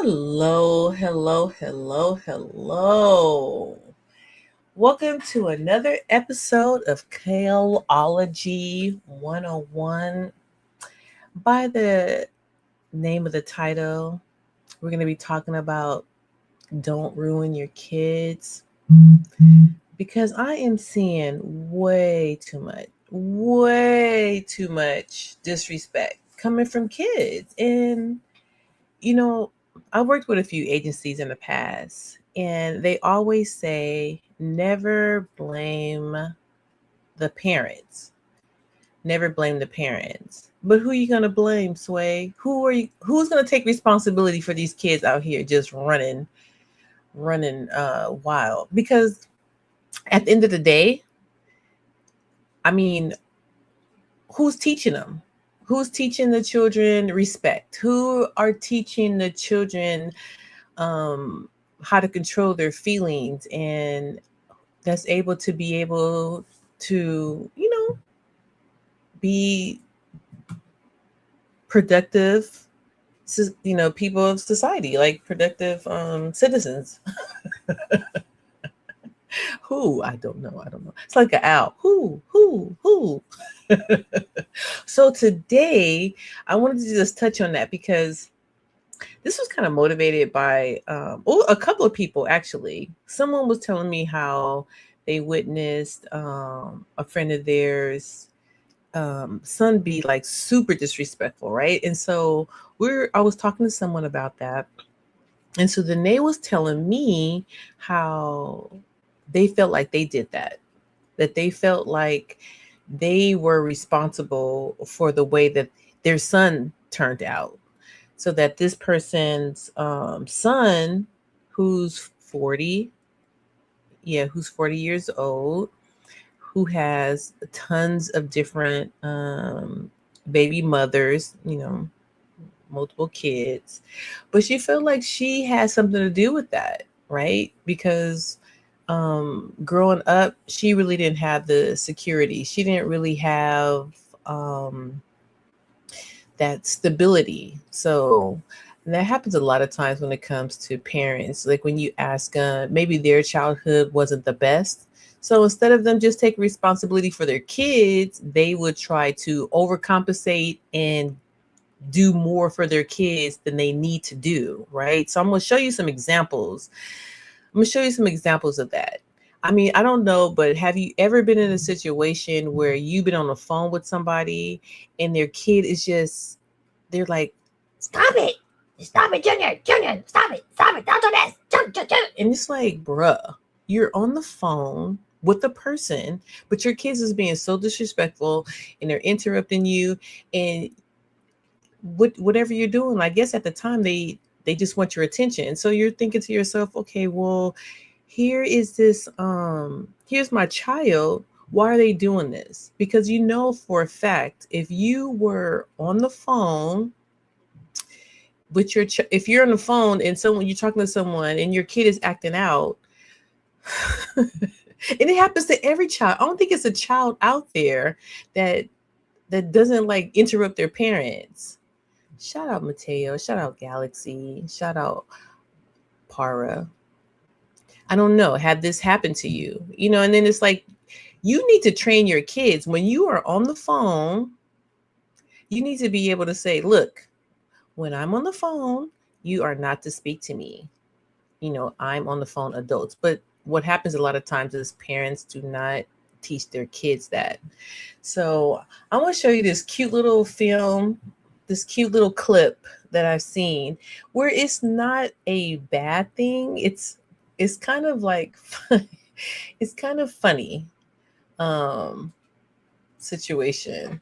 Hello, hello, hello, hello. Welcome to another episode of Kaleology 101. By the name of the title, we're going to be talking about don't ruin your kids because I am seeing way too much disrespect coming from kids. And you know, I worked with a few agencies in the past, and they always say never blame the parents. Never blame the parents. But who are you gonna blame, Sway? Who's gonna take responsibility for these kids out here just running wild? Because at the end of the day, I mean, who's teaching them? Who's teaching the children respect? Who are teaching the children um, how to control their feelings and that's able to be productive, people of society, like productive citizens. Who? I don't know. It's like an owl. Who? So today I wanted to just touch on that because this was kind of motivated by a couple of people actually. Someone was telling me how they witnessed a friend of theirs son be like super disrespectful, right? And so I was talking to someone about that, and so then they was telling me how they felt like they did that they felt like they were responsible for the way that their son turned out, so that this person's son, who's 40, who's 40 years old, who has tons of different baby mothers, multiple kids, but she felt like she had something to do with that, right? Because growing up, she really didn't have the security. She didn't really have that stability. So that happens a lot of times when it comes to parents. Like when you ask maybe their childhood wasn't the best. So instead of them just taking responsibility for their kids, they would try to overcompensate and do more for their kids than they need to do, right? So I'm going to show you some examples. I'm going to show you some examples of that. I mean, I don't know, but have you ever been in a situation where you've been on the phone with somebody and their kid is just, they're like, stop it, Junior, stop it, don't do this. And it's like, bruh, you're on the phone with the person, but your kids is being so disrespectful and they're interrupting you. And whatever you're doing, I guess at the time they just want your attention. So you're thinking to yourself, okay, well, here's my child. Why are they doing this? Because you know for a fact, if you were on the phone with if you're on the phone and you're talking to someone and your kid is acting out, and it happens to every child. I don't think it's a child out there that doesn't like interrupt their parents. Shout out Mateo, shout out Galaxy, shout out Para. I don't know, had this happened to you, and then it's like, you need to train your kids when you are on the phone. You need to be able to say, look, when I'm on the phone, you are not to speak to me. I'm on the phone, adults. But what happens a lot of times is parents do not teach their kids that. So I want to show you this cute little film, this cute little clip that I've seen where it's not a bad thing. It's kind of like, it's kind of funny situation.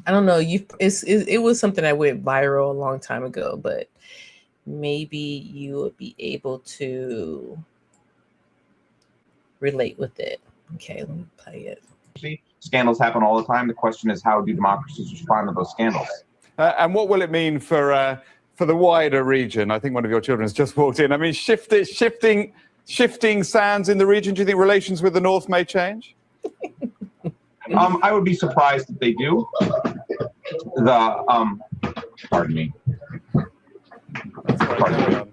I don't know. It was something that went viral a long time ago, but maybe you would be able to relate with it. Okay, let me play it. See, scandals happen all the time. The question is, how do democracies respond to those scandals? And what will it mean for the wider region? I think one of your children has just walked in. I mean, shifting sands in the region. Do you think relations with the North may change? I would be surprised if they do. Pardon me. Sorry, carry on.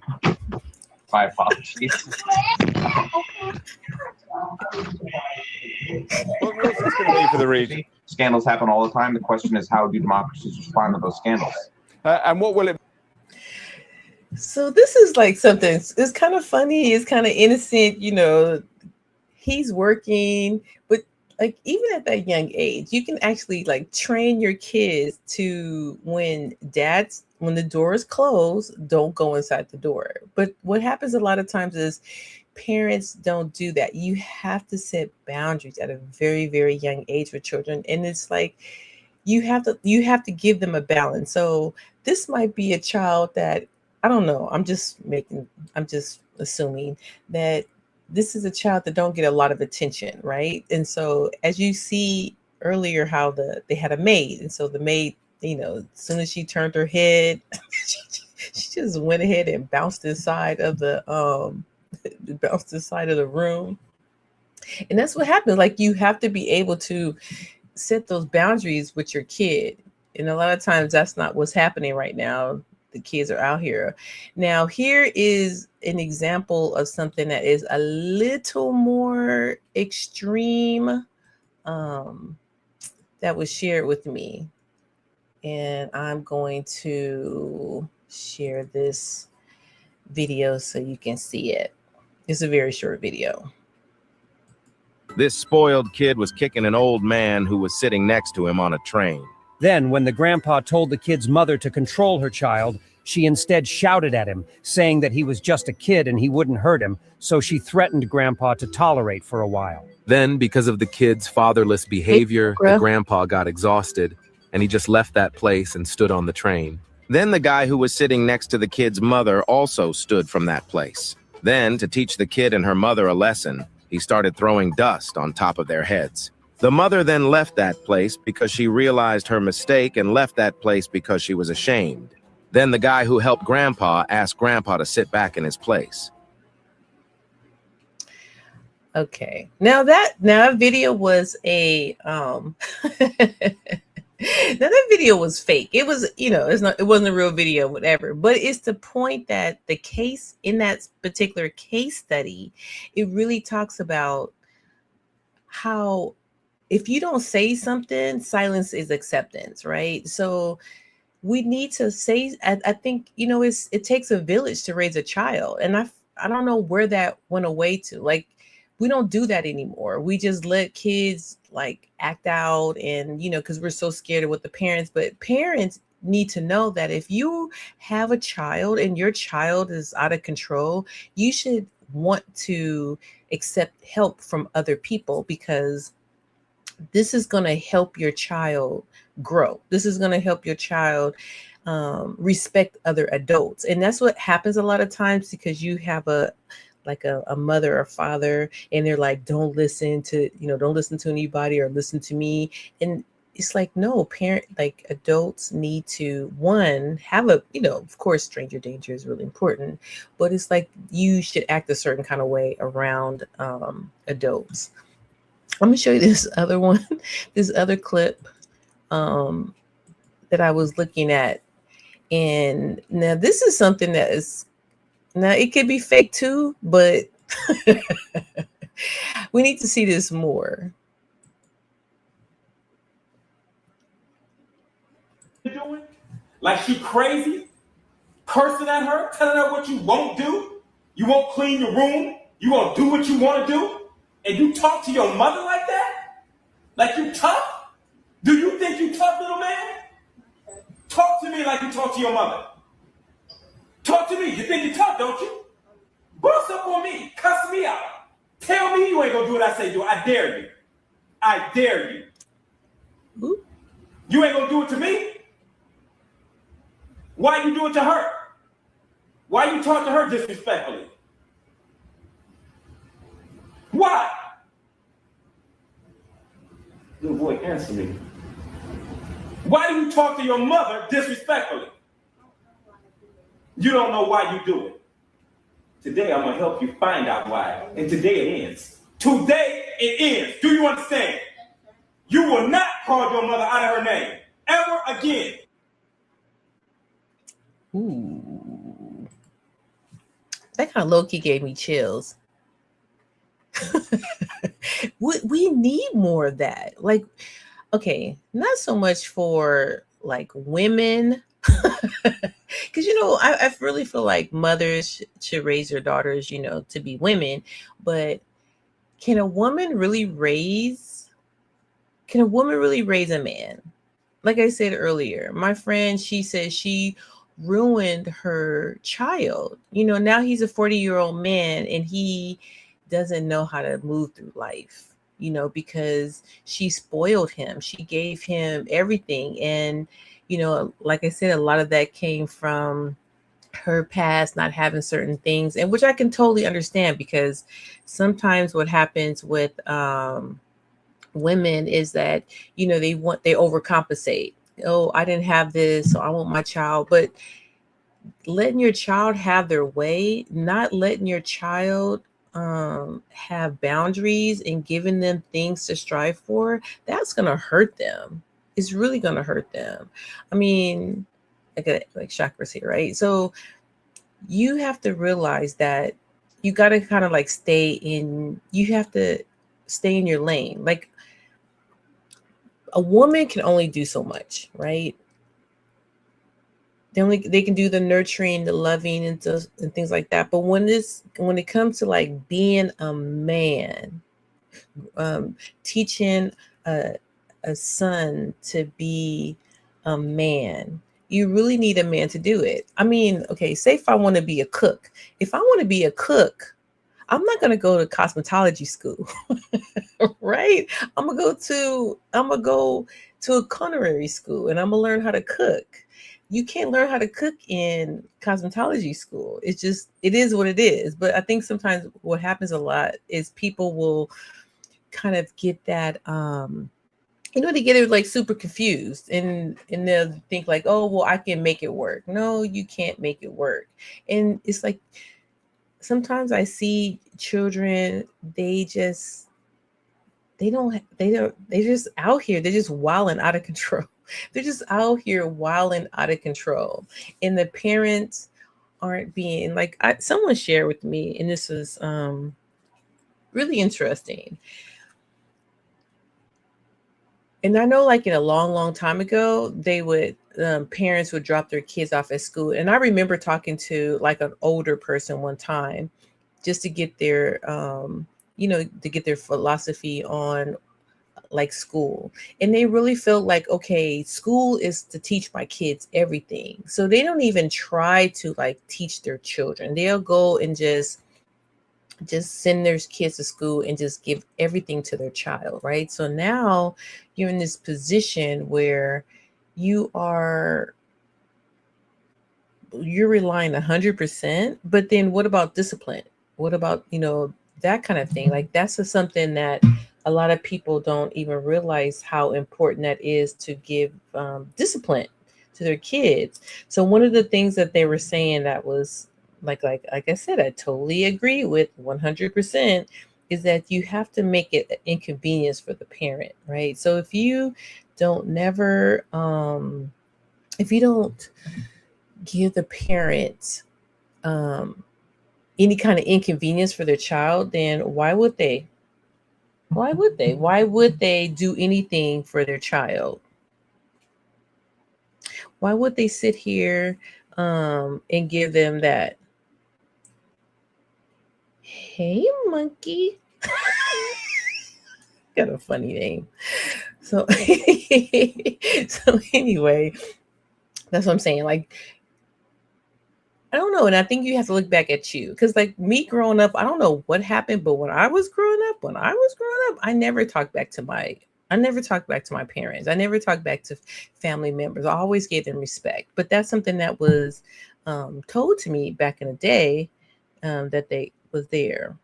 My apologies. What's this going to mean for the region? Scandals happen all the time. The question is, how do democracies respond to those scandals? And what will it? So this is like something, it's kind of funny, it's kind of innocent, he's working, but like even at that young age, you can actually like train your kids to when the door is closed, don't go inside the door. But what happens a lot of times is parents don't do that. You have to set boundaries at a very, very young age for children. And it's like you have to give them a balance. So this might be a child that, I don't know, I'm just assuming that this is a child that don't get a lot of attention, right? And so as you see earlier how they had a maid, and so the maid, as soon as she turned her head, she just went ahead and bounced inside of the room. And that's what happens. Like you have to be able to set those boundaries with your kid. And a lot of times that's not what's happening right now. The kids are out here. Now, here is an example of something that is a little more extreme that was shared with me. And I'm going to share this video so you can see it. It's a very short video. This spoiled kid was kicking an old man who was sitting next to him on a train. Then, when the grandpa told the kid's mother to control her child, she instead shouted at him, saying that he was just a kid and he wouldn't hurt him, so she threatened grandpa to tolerate for a while. Then, because of the kid's fatherless behavior, the grandpa got exhausted, and he just left that place and stood on the train. Then the guy who was sitting next to the kid's mother also stood from that place. Then, to teach the kid and her mother a lesson, he started throwing dust on top of their heads. The mother then left that place because she realized her mistake and left that place because she was ashamed. Then the guy who helped grandpa asked grandpa to sit back in his place. Okay. Now that video was a now that video was fake. It was, it wasn't a real video, whatever. But it's the point that the case in that particular case study, it really talks about how if you don't say something, silence is acceptance, right? So we need to say, I think, it takes a village to raise a child. And I don't know where that went away to. Like, we don't do that anymore. We just let kids like act out and, because we're so scared of what the parents, but parents need to know that if you have a child and your child is out of control, you should want to accept help from other people, because this is going to help your child grow. This is going to help your child respect other adults. And that's what happens a lot of times, because you have a mother or father and they're like, don't listen to anybody or listen to me. And it's like, no, adults need to, one, have of course, stranger danger is really important, but it's like you should act a certain kind of way around adults. Let me show you this other one, this other clip that I was looking at. And now this is something that is, now it could be fake too, but we need to see this more. Doing like she crazy, cursing at her, telling her what you won't do. You won't clean your room. You won't do what you want to do. And you talk to your mother like that? Like you tough? Do you think you tough, little man? Talk to me like you talk to your mother. Talk to me. You think you tough, don't you? Bust up on me. Cuss me out. Tell me you ain't gonna do what I say do. I dare you. I dare you. Ooh. You ain't gonna do it to me? Why you do it to her? Why you talk to her disrespectfully? Why? Little boy, answer me. Why do you talk to your mother disrespectfully? You don't know why you do it. Today, I'm going to help you find out why. And today it ends. Today it ends. Do you understand? You will not call your mother out of her name ever again. Ooh. That kind of low key gave me chills. We need more of that. Like, okay, not so much for like women, because I really feel like mothers should raise their daughters, to be women. But can a woman really raise? Can a woman really raise a man? Like I said earlier, my friend, she said she ruined her child. Now he's a 40-year-old man and he doesn't know how to move through life, because she spoiled him. She gave him everything. And, like I said, a lot of that came from her past, not having certain things, and which I can totally understand, because sometimes what happens with women is that they overcompensate. Oh, I didn't have this, so I want my child. But letting your child have their way, not letting your child have boundaries and giving them things to strive for, that's gonna hurt them. It's really gonna hurt them. I mean, like Chakra's here, right? So you have to realize that you got to kind of like you have to stay in your lane. Like, a woman can only do so much, right? They can do the nurturing, the loving, and things like that. But when it comes to like being a man, teaching a son to be a man, you really need a man to do it. I mean, okay, say if I want to be a cook. If I want to be a cook, I'm not going to go to cosmetology school, right? I'm going to go to a culinary school and I'm going to learn how to cook. You can't learn how to cook in cosmetology school. It is what it is. But I think sometimes what happens a lot is people will kind of get that, they get it like super confused and they'll think like, oh, well, I can make it work. No, you can't make it work. And it's like, sometimes I see children, they're just out here. They're just wilding out of control. They're just out here wilding out of control. And the parents aren't being like, someone shared with me, and this was really interesting. And I know like in a long, long time ago, parents would drop their kids off at school. And I remember talking to like an older person one time just to get their, to get their philosophy on like school. And they really felt like, okay, school is to teach my kids everything. So they don't even try to like teach their children. They'll go and just send their kids to school and just give everything to their child, right? So now you're in this position where you're relying 100%, but then what about discipline? What about, that kind of thing? Like, that's something that a lot of people don't even realize how important that is, to give discipline to their kids. So one of the things that they were saying that was like I said, I totally agree with 100%, is that you have to make it an inconvenience for the parent, right? So if you don't give the parent any kind of inconvenience for their child, then why would they? Why would they do anything for their child? Why would they sit here and give them that? Hey, monkey. Got a funny name. So, so anyway, that's what I'm saying. Like, I don't know. And I think you have to look back at you. Because like me growing up, I don't know what happened, but when I was growing up, I never talked back to my parents. I never talked back to family members. I always gave them respect. But that's something that was told to me back in the day, that they was there.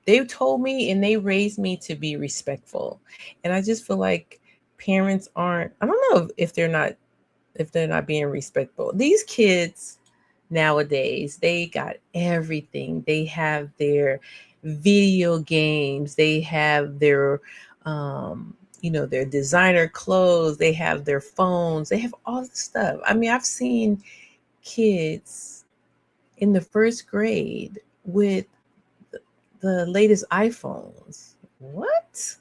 They told me and they raised me to be respectful. And I just feel like parents aren't, I don't know if they're not being respectful. These kids nowadays, they got everything. They have their video games, they have their their designer clothes, they have their phones, they have all the stuff. I mean, I've seen kids in the first grade with the latest iPhones. What?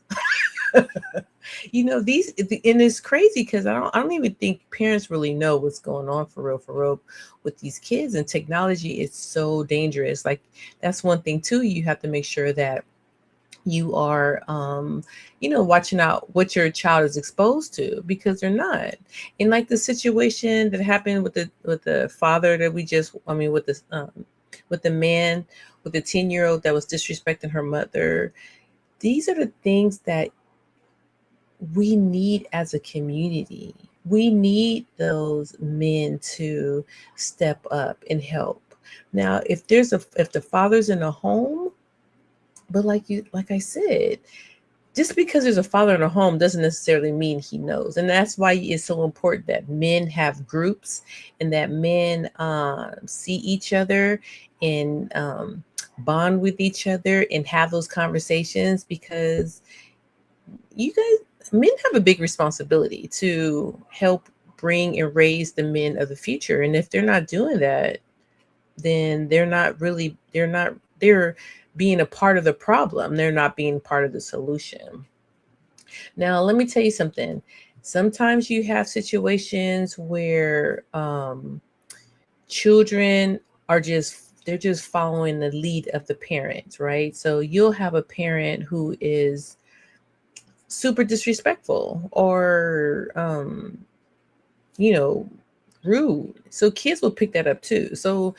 These, and it's crazy because I don't even think parents really know what's going on for real with these kids. And technology is so dangerous. Like, that's one thing too. You have to make sure that you are watching out what your child is exposed to, because they're not. And like the situation that happened with the father that with the man with the 10-year-old that was disrespecting her mother. These are the things that we need as a community. We need those men to step up and help. Now, if the father's in a home, but like I said, just because there's a father in a home doesn't necessarily mean he knows. And that's why it's so important that men have groups and that men see each other and bond with each other and have those conversations, because men have a big responsibility to help bring and raise the men of the future. And if they're not doing that, then they're being a part of the problem. They're not being part of the solution. Now, let me tell you something. Sometimes you have situations where children they're just following the lead of the parents, right? So you'll have a parent who is super disrespectful or rude. So kids will pick that up too. So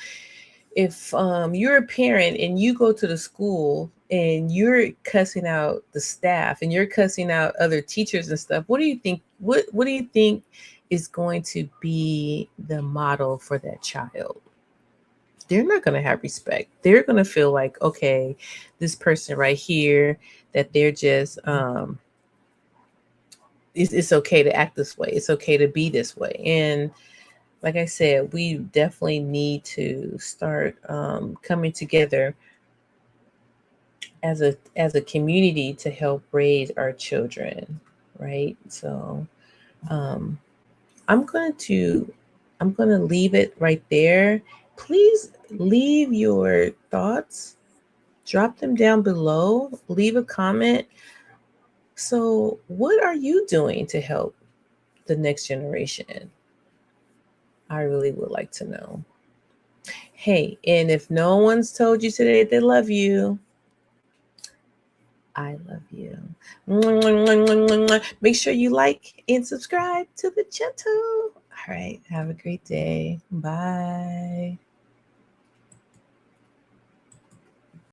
if you're a parent and you go to the school and you're cussing out the staff and you're cussing out other teachers and stuff, what do you think? What do you think is going to be the model for that child? They're not going to have respect. They're going to feel like, okay, this person right here, that they're just it's okay to act this way. It's okay to be this way. And like I said, we definitely need to start coming together as a community to help raise our children, right? So I'm going to leave it right there. Please leave your thoughts, drop them down below, leave a comment. So what are you doing to help the next generation? I really would like to know. Hey, and if no one's told you today they love you, I love you. Make sure you like and subscribe to the channel. All right, have a great day. Bye.